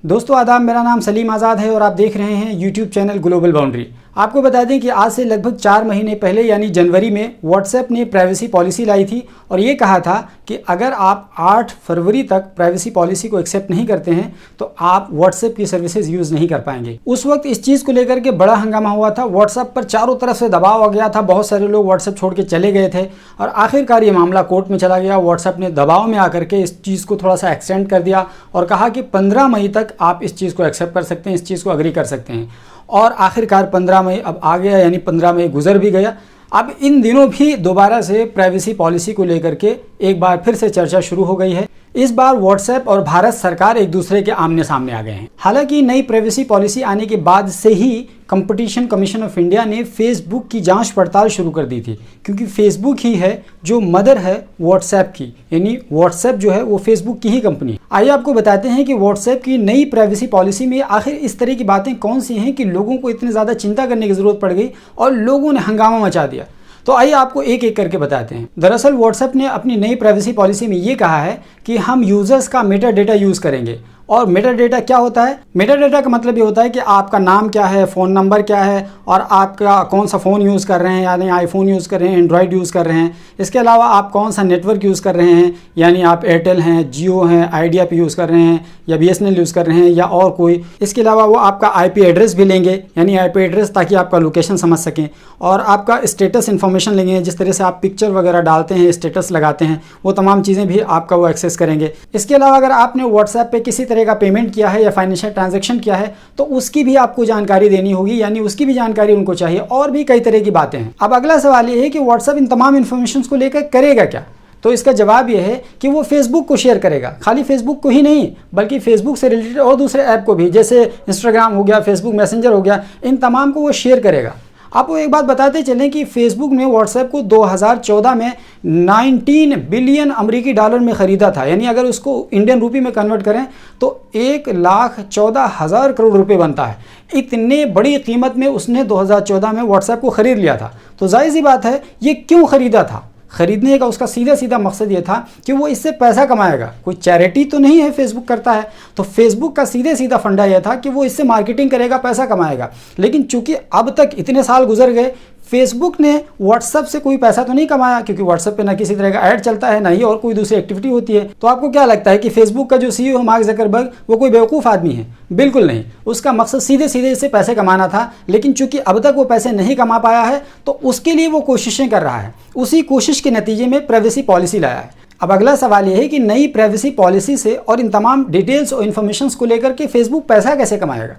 दोस्तों आदाब, मेरा नाम सलीम आज़ाद है और आप देख रहे हैं यूट्यूब चैनल ग्लोबल बाउंड्री। आपको बता दें कि आज से लगभग 4 महीने पहले यानी जनवरी में व्हाट्सएप ने प्राइवेसी पॉलिसी लाई थी और ये कहा था कि अगर आप 8 फरवरी तक प्राइवेसी पॉलिसी को एक्सेप्ट नहीं करते हैं तो आप व्हाट्सएप की सर्विसेज यूज़ नहीं कर पाएंगे। उस वक्त इस चीज़ को लेकर के बड़ा हंगामा हुआ था। व्हाट्सएप पर चारों तरफ से दबाव आ गया था, बहुत सारे लोग व्हाट्सएप छोड़ के चले गए थे और आखिरकार ये मामला कोर्ट में चला गया। व्हाट्सएप ने दबाव में आकर के इस चीज़ को थोड़ा सा एक्सटेंड कर दिया और कहा कि 15 मई तक आप इस चीज़ को एक्सेप्ट कर सकते हैं, इस चीज़ को अग्री कर सकते हैं। और आखिरकार 15 मई अब आ गया, यानी 15 मई गुजर भी गया। अब इन दिनों भी दोबारा से प्राइवेसी पॉलिसी को लेकर के एक बार फिर से चर्चा शुरू हो गई है। इस बार व्हाट्सएप और भारत सरकार एक दूसरे के आमने सामने आ गए हैं। हालांकि नई प्राइवेसी पॉलिसी आने के बाद से ही कंपटीशन कमीशन ऑफ इंडिया ने फेसबुक की जांच पड़ताल शुरू कर दी थी, क्योंकि फेसबुक ही है जो मदर है व्हाट्सएप की, यानी व्हाट्सएप जो है वो फेसबुक की ही कंपनी। आइए आपको बताते हैं कि व्हाट्सएप की नई प्राइवेसी पॉलिसी में आखिर इस तरह की बातें कौन सी हैं कि लोगों को इतनी ज़्यादा चिंता करने की ज़रूरत पड़ गई और लोगों ने हंगामा मचा दिया। तो आइए आपको एक एक करके बताते हैं। दरअसल व्हाट्सएप ने अपनी नई प्राइवेसी पॉलिसी में ये कहा है कि हम यूज़र्स का मेटा डेटा यूज़ करेंगे। और मेटा डेटा क्या होता है? मेटा डेटा का मतलब ये होता है कि आपका नाम क्या है, फ़ोन नंबर क्या है और आपका कौन सा फ़ोन यूज़ कर रहे हैं, यानी आईफोन यूज़ कर रहे हैं, एंड्रॉयड यूज़ कर रहे हैं। इसके अलावा आप कौन सा नेटवर्क यूज़ कर रहे हैं, यानी आप एयरटेल हैं, जियो हैं, आइडिया पे यूज़ कर रहे हैं या बीएसएनएल यूज़ कर रहे हैं या और कोई। इसके अलावा वो आपका आईपी एड्रेस भी लेंगे, यानी आईपी एड्रेस, ताकि आपका लोकेशन समझ सकें। और आपका स्टेटस इन्फॉर्मेशन लेंगे, जिस तरह से आप पिक्चर वगैरह डालते हैं, स्टेटस लगाते हैं, वो तमाम चीज़ें भी आपका वो एक्सेस करेंगे। इसके अलावा अगर आपने व्हाट्सएप पे किसी तरह का पेमेंट किया है या फाइनेंशियल ट्रांजैक्शन किया है तो उसकी भी आपको जानकारी देनी होगी, यानी उसकी भी जानकारी उनको चाहिए। और भी कई तरह की बातें हैं। अब अगला सवाल ये है कि व्हाट्सएप इन तमाम इन्फॉर्मेशन को लेकर करेगा क्या? तो इसका जवाब यह है कि वो फेसबुक को शेयर करेगा। खाली फेसबुक को ही नहीं, बल्कि फेसबुक से रिलेटेड और दूसरे ऐप को भी, जैसे इंस्टाग्राम हो गया, फेसबुक मैसेंजर हो गया, इन तमाम को वो शेयर करेगा। आपको एक बात बताते चलें कि फेसबुक ने व्हाट्सएप को 2014 में 19 बिलियन अमेरिकी डॉलर में ख़रीदा था, यानी अगर उसको इंडियन रूपी में कन्वर्ट करें तो 1,14,000 करोड़ रुपए बनता है। इतने बड़ी कीमत में उसने 2014 में व्हाट्सएप को ख़रीद लिया था। तो जाहिर सी बात है, ये क्यों ख़रीदा था? खरीदने का उसका सीधा सीधा मकसद ये था कि वो इससे पैसा कमाएगा। कोई चैरिटी तो नहीं है फेसबुक करता है, तो फेसबुक का सीधे सीधा फंडा यह था कि वो इससे मार्केटिंग करेगा, पैसा कमाएगा। लेकिन चूंकि अब तक इतने साल गुजर गए, फेसबुक ने व्हाट्सएप से कोई पैसा तो नहीं कमाया, क्योंकि व्हाट्सएप पे ना किसी तरह का ऐड चलता है, ना ही और कोई दूसरी एक्टिविटी होती है। तो आपको क्या लगता है कि फेसबुक का जो सीईओ है मार्क ज़करबर्ग, वो कोई बेवकूफ़ आदमी है? बिल्कुल नहीं। उसका मकसद सीधे सीधे इससे पैसे कमाना था, लेकिन चूंकि अब तक वो पैसे नहीं कमा पाया है तो उसके लिए वो कोशिशें कर रहा है। उसी कोशिश के नतीजे में प्राइवेसी पॉलिसी लाया है। अब अगला सवाल यह है कि नई प्राइवेसी पॉलिसी से और इन तमाम डिटेल्स और इन्फॉर्मेशंस को लेकर के फेसबुक पैसा कैसे कमाएगा?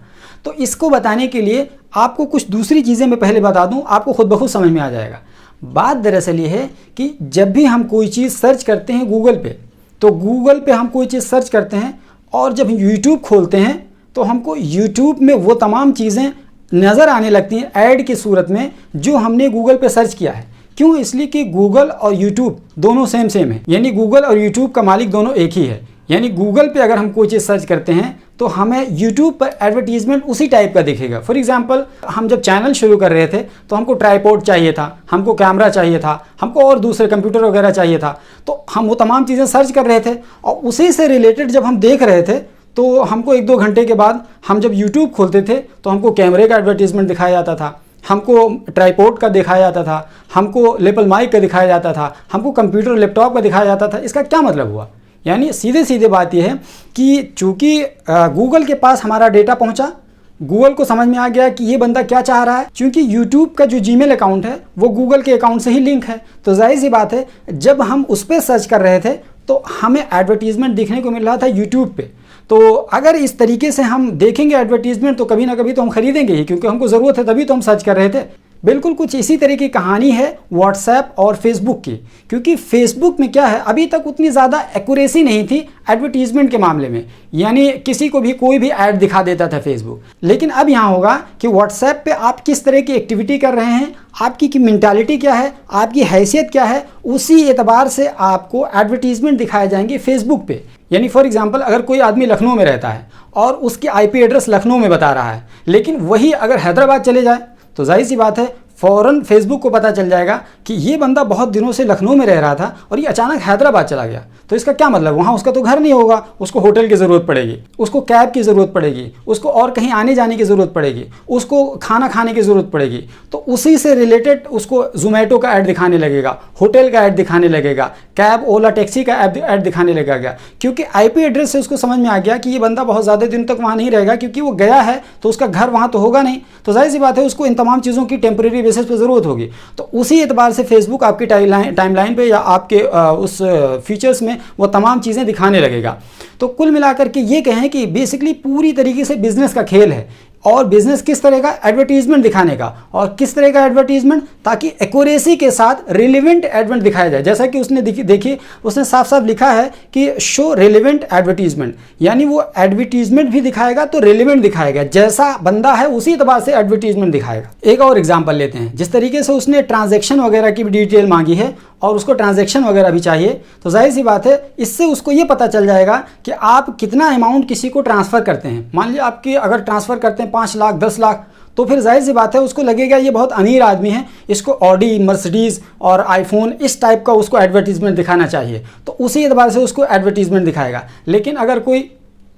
तो इसको बताने के लिए आपको कुछ दूसरी चीज़ें मैं पहले बता दूं, आपको खुद ब खुद समझ में आ जाएगा। बात दरअसल ये है कि जब भी हम कोई चीज़ सर्च करते हैं गूगल पे, तो गूगल पे हम कोई चीज़ सर्च करते हैं और जब यूट्यूब खोलते हैं तो हमको यूट्यूब में वो तमाम चीज़ें नज़र आने लगती हैं ऐड की सूरत में जो हमने गूगल पे सर्च किया है। क्यों? इसलिए कि गूगल और यूट्यूब दोनों सेम है, यानी गूगल और यूट्यूब का मालिक दोनों एक ही है। यानी गूगल पे अगर हम कोई चीज़ सर्च करते हैं तो हमें यूट्यूब पर एडवर्टीजमेंट उसी टाइप का दिखेगा। फॉर एग्जांपल, हम जब चैनल शुरू कर रहे थे तो हमको ट्राइपॉड चाहिए था, हमको कैमरा चाहिए था, हमको और दूसरे कंप्यूटर वगैरह चाहिए था, तो हम वो तमाम चीज़ें सर्च कर रहे थे और उसी से रिलेटेड जब हम देख रहे थे तो हमको 1-2 घंटे के बाद हम जब यूट्यूब खोलते थे तो हमको कैमरे का एडवर्टीजमेंट दिखाया जाता था, हमको ट्राइपॉड का दिखाया जाता था, हमको लेपल माइक का दिखाया जाता था, हमको कंप्यूटर लैपटॉप का दिखाया जाता था। इसका क्या मतलब हुआ? यानी सीधे सीधे बात यह है कि चूंकि गूगल के पास हमारा डेटा पहुंचा, गूगल को समझ में आ गया कि ये बंदा क्या चाह रहा है। क्योंकि यूट्यूब का जो जीमेल अकाउंट है वो गूगल के अकाउंट से ही लिंक है, तो जाहिर सी बात है जब हम उस पर सर्च कर रहे थे तो हमें एडवर्टीजमेंट दिखने को मिल रहा था यूट्यूब पे। तो अगर इस तरीके से हम देखेंगे एडवर्टीजमेंट तो कभी ना कभी तो हम खरीदेंगे ही, क्योंकि हमको ज़रूरत है, तभी तो हम सर्च कर रहे थे। बिल्कुल कुछ इसी तरह की कहानी है व्हाट्सएप और फेसबुक की। क्योंकि फेसबुक में क्या है, अभी तक उतनी ज़्यादा एक्यूरेसी नहीं थी एडवर्टीजमेंट के मामले में, यानी किसी को भी कोई भी ऐड दिखा देता था फेसबुक। लेकिन अब यहाँ होगा कि व्हाट्सएप पे आप किस तरह की एक्टिविटी कर रहे हैं, आपकी मेंटालिटी क्या है, आपकी हैसियत क्या है, उसी एतबार से आपको एडवर्टीजमेंट दिखाए जाएंगे फेसबुक पे। यानी फॉर एग्जांपल, अगर कोई आदमी लखनऊ में रहता है और उसकी आईपी एड्रेस लखनऊ में बता रहा है, लेकिन वही अगर हैदराबाद चले जाए तो जाहिर सी बात है फ़ौरन फेसबुक को पता चल जाएगा कि ये बंदा बहुत दिनों से लखनऊ में रह रहा था और ये अचानक हैदराबाद चला गया। तो इसका क्या मतलब, वहाँ उसका तो घर नहीं होगा, उसको होटल की ज़रूरत पड़ेगी, उसको कैब की ज़रूरत पड़ेगी, उसको और कहीं आने जाने की ज़रूरत पड़ेगी, उसको खाना खाने की ज़रूरत पड़ेगी। तो उसी से रिलेटेड उसको जोमेटो का ऐड दिखाने लगेगा, होटल का ऐड दिखाने लगेगा, कैब ओला टैक्सी का ऐड दिखाने लगेगा, क्योंकि आईपी एड्रेस से उसको समझ में आ गया कि ये बंदा बहुत ज़्यादा दिन तक वहाँ नहीं रहेगा, क्योंकि वो गया है तो उसका घर वहाँ तो होगा नहीं, तो जाहिर सी बात है उसको इन तमाम चीज़ों की टेम्परेरी बेसिस पे ज़रूरत होगी। तो उसी एतबार से फेसबुक आपकी टाइमलाइन पे या आपके उस फीचर्स में वो तमाम चीज़ें दिखाने लगेगा। तो कुल मिलाकर के ये कहें कि बेसिकली पूरी तरीके से बिजनेस का खेल है। और बिजनेस किस तरह का, एडवर्टीजमेंट दिखाने का। और किस तरह का एडवर्टीजमेंट, ताकि एक्यूरेसी के साथ रिलेवेंट एडवर्ट दिखाया जाए। जैसा कि उसने देखिए उसने साफ साफ लिखा है कि शो रिलेवेंट एडवर्टीजमेंट, यानी वो एडवर्टीजमेंट भी दिखाएगा तो रिलेवेंट दिखाएगा, जैसा बंदा है उसी एतबार से एडवर्टीजमेंट दिखाएगा। एक और एग्जांपल लेते हैं, जिस तरीके से उसने ट्रांजैक्शन वगैरह की भी डिटेल मांगी है और उसको ट्रांजैक्शन वगैरह भी चाहिए, तो जाहिर सी बात है इससे उसको ये पता चल जाएगा कि आप कितना अमाउंट किसी को ट्रांसफ़र करते हैं। मान लीजिए आपके अगर ट्रांसफ़र करते हैं 5 लाख 10 लाख, तो फिर जाहिर सी बात है उसको लगेगा ये बहुत अमीर आदमी है, इसको ऑडी, मर्सिडीज़ और आईफोन इस टाइप का उसको एडवर्टीजमेंट दिखाना चाहिए, तो उसी एतबार से उसको एडवर्टीजमेंट दिखाएगा। लेकिन अगर कोई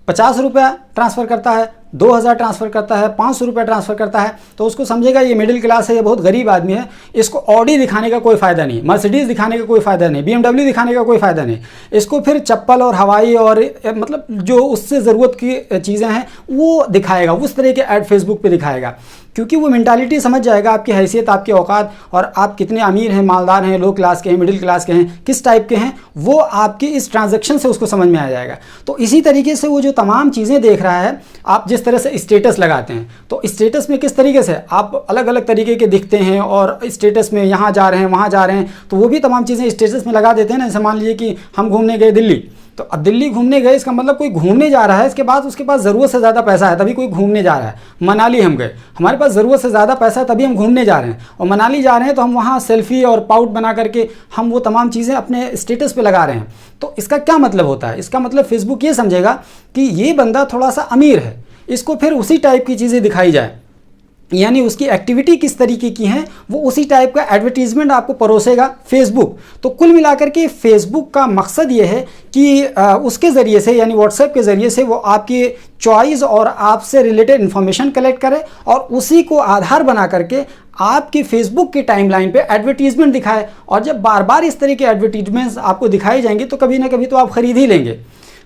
50 रुपया ट्रांसफ़र करता है, 2000 ट्रांसफ़र करता है, 500 रुपया ट्रांसफ़र करता है, तो उसको समझेगा ये मिडिल क्लास है, ये बहुत गरीब आदमी है, इसको ऑडी दिखाने का कोई फ़ायदा नहीं, मर्सिडीज़ दिखाने का कोई फ़ायदा नहीं, BMW दिखाने का कोई फ़ायदा नहीं। इसको फिर चप्पल और हवाई और मतलब जो उससे ज़रूरत की चीज़ें हैं वो दिखाएगा, उस तरह के ऐड फेसबुक पे दिखाएगा, क्योंकि वो मेंटालिटी समझ जाएगा आपकी हैसियत, आपकी औकात और आप कितने अमीर हैं, मालदार हैं, लो क्लास के हैं, मिडिल क्लास के हैं, किस टाइप के हैं, वो आपकी इस ट्रांजैक्शन से उसको समझ में आ जाएगा। तो इसी तरीके से वो जो तमाम चीज़ें देख रहा है, आप जिस तरह से स्टेटस लगाते हैं, तो स्टेटस में किस तरीके से आप अलग अलग तरीके के दिखते हैं और स्टेटस में यहाँ जा रहे हैं वहाँ जा रहे हैं, तो वो भी तमाम चीज़ें स्टेटस में लगा देते हैं ना। जैसे मान लीजिए कि हम घूमने गए दिल्ली, तो अब दिल्ली घूमने गए, इसका मतलब कोई घूमने जा रहा है, इसके बाद उसके पास ज़रूरत से ज़्यादा पैसा है तभी कोई घूमने जा रहा है। मनाली हम गए, हमारे पास ज़रूरत से ज़्यादा पैसा है तभी हम घूमने जा रहे हैं, और मनाली जा रहे हैं तो हम वहाँ सेल्फी और पाउट बना करके हम वो तमाम चीज़ें अपने स्टेटस पे लगा रहे हैं। तो इसका क्या मतलब होता है, इसका मतलब फेसबुक ये समझेगा कि ये बंदा थोड़ा सा अमीर है, इसको फिर उसी टाइप की चीज़ें दिखाई जाए, यानी उसकी एक्टिविटी किस तरीके की है वो उसी टाइप का एडवर्टीजमेंट आपको परोसेगा फेसबुक। तो कुल मिलाकर के फेसबुक का मकसद ये है कि उसके ज़रिए से, यानी व्हाट्सएप के ज़रिए से, वो आपकी चॉइस और आपसे रिलेटेड इन्फॉर्मेशन कलेक्ट करे और उसी को आधार बना करके आपके फेसबुक की टाइमलाइन पे एडवर्टीजमेंट दिखाए। और जब बार बार इस तरह के एडवर्टीजमेंट्स आपको दिखाई जाएंगे तो कभी ना कभी तो आप खरीद ही लेंगे,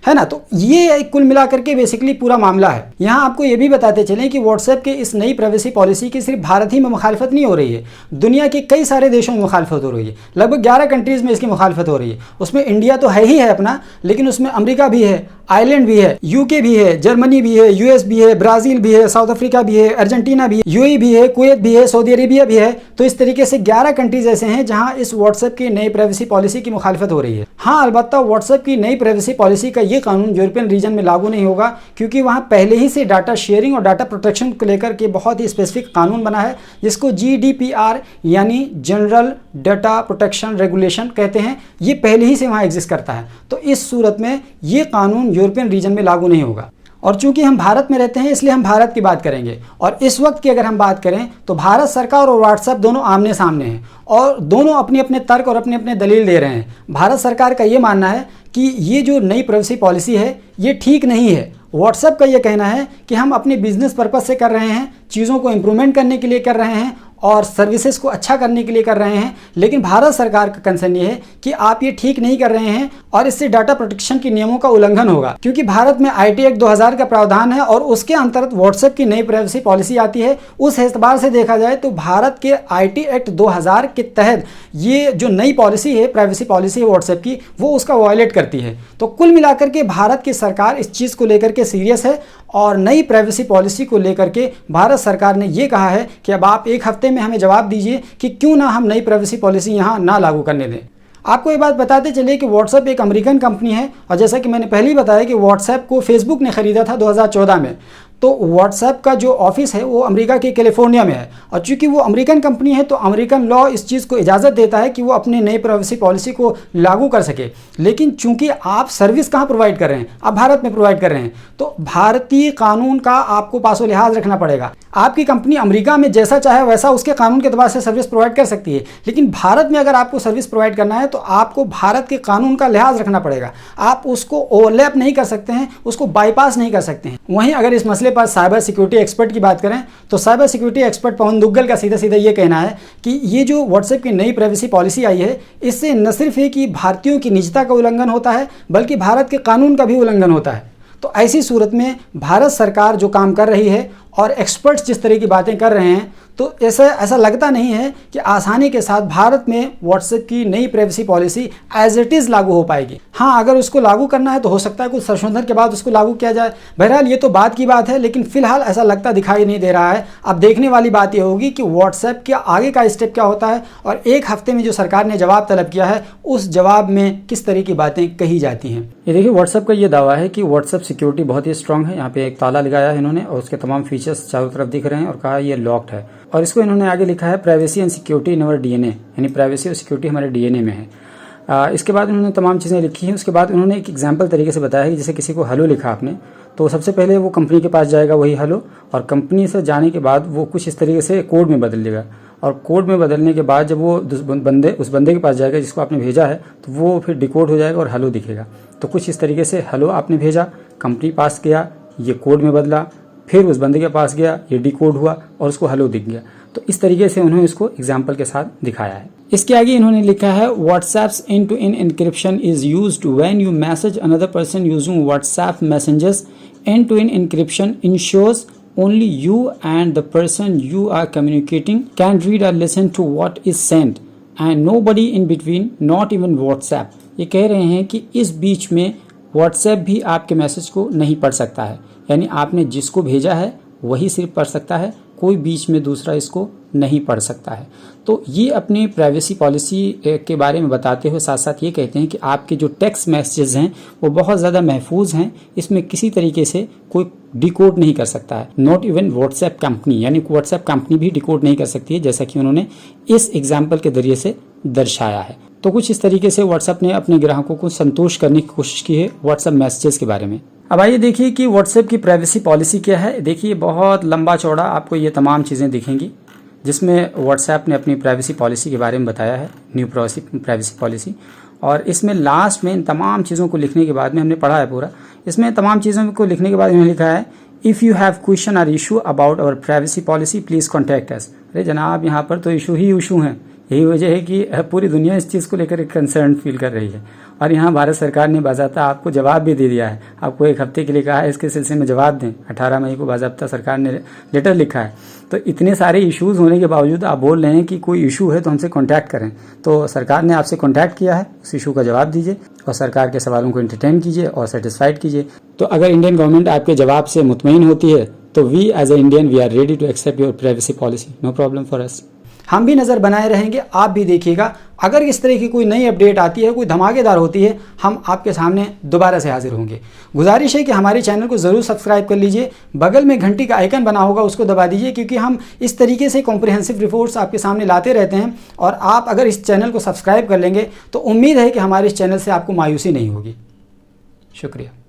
है ना। तो ये कुल मिलाकर के बेसिकली पूरा मामला है। यहाँ आपको ये भी बताते चलें कि व्हाट्सएप के इस नई प्राइवेसी पॉलिसी की सिर्फ भारत ही में मुखालफत नहीं हो रही है, दुनिया के कई सारे देशों में मुखालफत हो रही है। लगभग 11 कंट्रीज़ में इसकी मुखालफत हो रही है। उसमें इंडिया तो है ही है अपना, लेकिन उसमें अमेरिका भी है, आयरलैंड भी है, यूके भी है, जर्मनी भी है, यूएस भी है, ब्राज़ील भी है, साउथ अफ्रीका भी है, अर्जेंटीना भी है, यूएई भी है, कुवैत भी है, सऊदी अरेबिया भी है। तो इस तरीके से 11 कंट्रीज़ ऐसे हैं जहाँ इस व्हाट्सएप की नई प्राइवेसी पॉलिसी की मुखालफत हो रही है। हाँ, अलबत्ता व्हाट्सएप की नई प्राइवेसी पॉलिसी का ये कानून यूरोपियन रीजन में लागू नहीं होगा, क्योंकि वहाँ पहले ही से डाटा शेयरिंग और डाटा प्रोटेक्शन को लेकर के बहुत ही स्पेसिफिक कानून बना है, जिसको GDPR यानी जनरल डाटा प्रोटेक्शन रेगुलेशन कहते हैं। ये पहले ही से वहाँ एग्जिस्ट करता है, तो इस सूरत में ये कानून यूरोपियन रीजन में लागू नहीं होगा। और चूंकि हम भारत में रहते हैं इसलिए हम भारत की बात करेंगे। और इस वक्त की अगर हम बात करें तो भारत सरकार और व्हाट्सएप दोनों आमने सामने हैं और दोनों अपने अपने तर्क और अपने अपने दलील दे रहे हैं। भारत सरकार का ये मानना है कि ये जो नई प्राइवेसी पॉलिसी है ये ठीक नहीं है। व्हाट्सएप का ये कहना है कि हम अपने बिजनेस पर्पस से कर रहे हैं, चीज़ों को इम्प्रूवमेंट करने के लिए कर रहे हैं और सर्विसेज को अच्छा करने के लिए कर रहे हैं। लेकिन भारत सरकार का कंसर्न ये है कि आप ये ठीक नहीं कर रहे हैं और इससे डाटा प्रोटेक्शन के नियमों का उल्लंघन होगा, क्योंकि भारत में IT एक्ट 2000 का प्रावधान है और उसके अंतर्गत व्हाट्सएप की नई प्राइवेसी पॉलिसी आती है। उस एतबार से देखा जाए तो भारत के IT एक्ट 2000 के तहत ये जो नई पॉलिसी है, प्राइवेसी पॉलिसी है व्हाट्सएप की, वो उसका वायलेट करती है। तो कुल मिलाकर के भारत की सरकार इस चीज़ को लेकर के सीरियस है और नई प्राइवेसी पॉलिसी को लेकर के भारत सरकार ने ये कहा है कि अब आप एक हफ्ते में हमें जवाब दीजिए कि क्यों ना हम नई प्राइवेसी पॉलिसी यहाँ ना लागू करने दें। आपको ये बात बताते चले कि व्हाट्सएप एक अमेरिकन कंपनी है और जैसा कि मैंने पहले ही बताया कि व्हाट्सएप को फेसबुक ने ख़रीदा था 2014 में। तो व्हाट्सएप का जो ऑफिस है वो अमेरिका के कैलिफोर्निया में है और चूंकि वो अमेरिकन कंपनी है तो अमेरिकन लॉ इस चीज़ को इजाज़त देता है कि वो अपने नए प्राइवेसी पॉलिसी को लागू कर सके। लेकिन चूंकि आप सर्विस कहाँ प्रोवाइड कर रहे हैं, आप भारत में प्रोवाइड कर रहे हैं, तो भारतीय कानून का आपको पासो लिहाज रखना पड़ेगा। आपकी कंपनी अमेरिका में जैसा चाहे वैसा उसके कानून के एतबार से सर्विस प्रोवाइड कर सकती है, लेकिन भारत में अगर आपको सर्विस प्रोवाइड करना है तो आपको भारत के कानून का लिहाज रखना पड़ेगा। आप उसको ओवरलैप नहीं कर सकते हैं, उसको बाईपास नहीं कर सकते हैं। वहीं अगर इस मसले पर साइबर सिक्योरिटी एक्सपर्ट की बात करें तो साइबर सिक्योरिटी एक्सपर्ट पवन दुग्गल का सीधा सीधा ये कहना है कि ये जो व्हाट्सएप की नई प्राइवेसी पॉलिसी आई है, इससे न सिर्फ है कि भारतीयों की निजता का उल्लंघन होता है बल्कि भारत के कानून का भी उल्लंघन होता है। तो ऐसी सूरत में भारत सरकार जो काम कर रही है और एक्सपर्ट्स जिस तरह की बातें कर रहे हैं, तो ऐसा लगता नहीं है कि आसानी के साथ भारत में व्हाट्सएप की नई privacy policy as it is लागू हो पाएगी। हाँ, अगर उसको लागू करना है तो हो सकता है कुछ संशोधन के बाद उसको लागू किया जाए। बहरहाल ये तो बात की बात है, लेकिन फिलहाल ऐसा लगता दिखाई नहीं दे रहा है। अब देखने वाली बात ये होगी कि व्हाट्सएप के आगे का स्टेप क्या होता है और एक हफ्ते में जो सरकार ने जवाब तलब किया है उस जवाब में किस तरह की बातें कही जाती हैं। ये देखिए, व्हाट्सएप का ये दावा है कि व्हाट्सएप सिक्योरिटी बहुत ही स्ट्रांग है। यहाँ पे एक ताला लगाया है इन्होंने और उसके तमाम फीचर्स चारों तरफ दिख रहे हैं और कहा ये लॉक्ड है। और इसको इन्होंने आगे लिखा है privacy and security in our DNA, यानी प्राइवेसी और सिक्योरिटी हमारे डीएनए में है। इसके बाद उन्होंने तमाम चीज़ें लिखी हैं। उसके बाद उन्होंने एक एग्जाम्पल तरीके से बताया है कि जैसे किसी को हेलो लिखा आपने, तो सबसे पहले वो कंपनी के पास जाएगा वही हेलो, और कंपनी से जाने के बाद वो कुछ इस तरीके से कोड में बदल देगा, और कोड में बदलने के बाद जब वो उस बंदे के पास जाएगा जिसको आपने भेजा है, तो वो फिर डिकोड हो जाएगा और हेलो दिखेगा। तो कुछ इस तरीके से हेलो आपने भेजा, कंपनी पास गया, ये कोड में बदला, फिर उस बंदे के पास गया, ये डिकोड हुआ और उसको हेलो दिख गया। तो इस तरीके से उन्होंने इसको एग्जाम्पल के साथ दिखाया है। इसके आगे इन्होंने लिखा है WhatsApps end-to-end encryption is used when you message another person using WhatsApp messages. End-to-end encryption ensures only you and the person you are communicating can read or listen to what is sent and nobody in between, not even WhatsApp. ये कह रहे हैं कि इस बीच में WhatsApp भी आपके message को नहीं पढ़ सकता है, यानी आपने जिसको भेजा है वही सिर्फ पढ़ सकता है, कोई बीच में दूसरा इसको नहीं पढ़ सकता है। तो ये अपनी प्राइवेसी पॉलिसी के बारे में बताते हुए साथ साथ ये कहते हैं कि आपके जो टेक्स्ट मैसेजेस हैं वो बहुत ज़्यादा महफूज हैं, इसमें किसी तरीके से कोई डिकोड नहीं कर सकता है। नॉट इवन व्हाट्सएप कंपनी, यानी व्हाट्सएप कंपनी भी डिकोड नहीं कर सकती है, जैसा कि उन्होंने इस एग्जाम्पल के जरिए से दर्शाया है। तो कुछ इस तरीके से व्हाट्सएप ने अपने ग्राहकों को संतुष्ट करने की कोशिश की है व्हाट्सएप मैसेजेस के बारे में। अब आइए देखिए कि व्हाट्सएप की प्राइवेसी पॉलिसी क्या है। देखिए, बहुत लंबा चौड़ा आपको ये तमाम चीज़ें दिखेंगी जिसमें व्हाट्सएप ने अपनी प्राइवेसी पॉलिसी के बारे में बताया है, न्यू प्राइवेसी पॉलिसी। और इसमें लास्ट में इन तमाम चीज़ों को लिखने के बाद में हमने पढ़ा है पूरा, इसमें तमाम चीज़ों को लिखने के बाद इन्होंने लिखा है इफ़ यू हैव क्वेश्चन और issue about our privacy policy please contact us. अरे जनाब, यहाँ पर तो इशू ही इशू हैं। यही वजह है कि पूरी दुनिया इस चीज़ को लेकर एक कंसर्न फील कर रही है और यहाँ भारत सरकार ने बाज़ाब्ता आपको जवाब भी दे दिया है। आपको एक हफ्ते के लिए कहा है इसके सिलसिले में जवाब दें। 18 मई को बाज़ाब्ता सरकार ने लेटर लिखा है। तो इतने सारे इश्यूज़ होने के बावजूद आप बोल रहे हैं कि कोई इशू है तो हमसे कॉन्टैक्ट करें। तो सरकार ने आपसे कॉन्टैक्ट किया है, उस इशू का जवाब दीजिए और सरकार के सवालों को एंटरटेन कीजिए और सेटिस्फाइड कीजिए। तो अगर इंडियन गवर्नमेंट आपके जवाब से मुतमईन होती है तो we as a Indian we are ready to accept your privacy policy, no problem for us. हम भी नज़र बनाए रहेंगे, आप भी देखिएगा। अगर इस तरह की कोई नई अपडेट आती है, कोई धमाकेदार होती है, हम आपके सामने दोबारा से हाजिर होंगे। गुजारिश है कि हमारे चैनल को ज़रूर सब्सक्राइब कर लीजिए, बगल में घंटी का आइकन बना होगा उसको दबा दीजिए, क्योंकि हम इस तरीके से कॉम्प्रिहेंसिव रिपोर्ट्स आपके सामने लाते रहते हैं। और आप अगर इस चैनल को सब्सक्राइब कर लेंगे तो उम्मीद है कि हमारे इस चैनल से आपको मायूसी नहीं होगी। शुक्रिया।